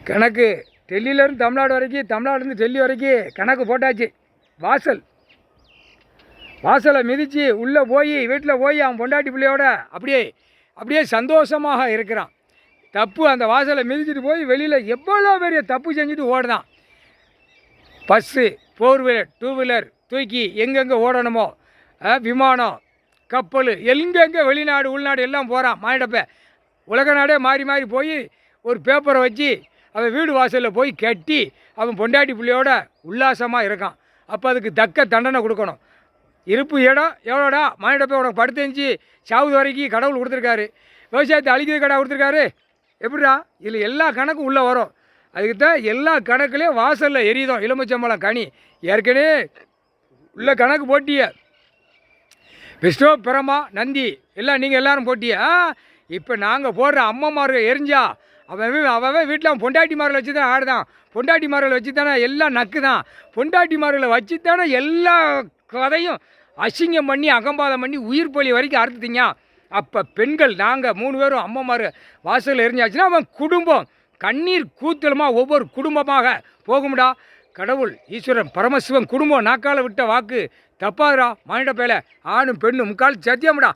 கணக்கு டெல்லியிலேருந்து தமிழ்நாடு வரைக்கும், தமிழ்நாடுலேருந்து டெல்லி வரைக்கும் கணக்கு போட்டாச்சு. வாசலை மிதித்து உள்ளே போய் வீட்டில் போய் அவன் பொண்டாட்டி பிள்ளையோட அப்படியே அப்படியே சந்தோஷமாக இருக்கிறான். தப்பு அந்த வாசலை மிதிச்சுட்டு போய் வெளியில் எவ்வளோ பெரிய தப்பு செஞ்சுட்டு ஓடுதான். பஸ்ஸு, 4 வீலர், 2 வீலர் தூக்கி எங்கெங்கே ஓடணுமோ, விமானம், கப்பல், எங்கெங்கே வெளிநாடு உள்நாடு எல்லாம் போகிறான். மானிடப்ப உலக நாடே மாறி மாறி போய் ஒரு பேப்பரை வச்சு அவன் வீடு வாசலில் போய் கட்டி அவன் பொண்டாட்டி பிள்ளையோட உல்லாசமாக இருக்கான். அப்போ அதுக்கு தக்க தண்டனை கொடுக்கணும். இருப்பு இடம் எவ்வளோடா? மானிடப்ப உனக்கு படுத்தஞ்சு சாவுது வரைக்கும் கடவுள் கொடுத்துருக்காரு. விவசாயத்தை அழிக்கிறது கடவுள் கொடுத்துருக்காரு. எப்படிடா? இதில் எல்லா கணக்கும் உள்ளே வரும். அதுக்கு தான் எல்லா கணக்குலேயும் வாசலில் எரியுதோம் எலுமிச்சம்பழம் கனி. ஏற்கனவே உள்ள கணக்கு போட்டிய விஷ்ணு, பிரமா, நந்தி எல்லாம் நீங்கள் எல்லோரும் போட்டிய. இப்போ நாங்கள் போடுற அம்மாமார்கள் எரிஞ்சா அவன் வீட்டில் அவன் பொண்டாட்டிமார்களை வச்சு தான் ஆடுதான். பொண்டாட்டிமார்களை வச்சு தானே எல்லாம் நக்கு தான். பொண்டாட்டிமார்களை வச்சு தானே எல்லா கதையும் அசிங்கம் பண்ணி அகம்பாதம் பண்ணி உயிர் பலி வரைக்கும் அறுத்துட்டீங்க. அப்போ பெண்கள் நாங்கள் 3 பேரும் அம்மாமார் வாசலில் எரிஞ்சாச்சுன்னா அவன் குடும்பம் கண்ணீர் கூத்தலுமா ஒவ்வொரு குடும்பமாக போகும்டா. கடவுள் ஈஸ்வரன் பரமசிவன் குடும்பம் நாக்கால் விட்ட வாக்கு தப்பாதுடா. மானிட பேல ஆணும் பெண்ணும் முக்கால் சத்தியம்டா.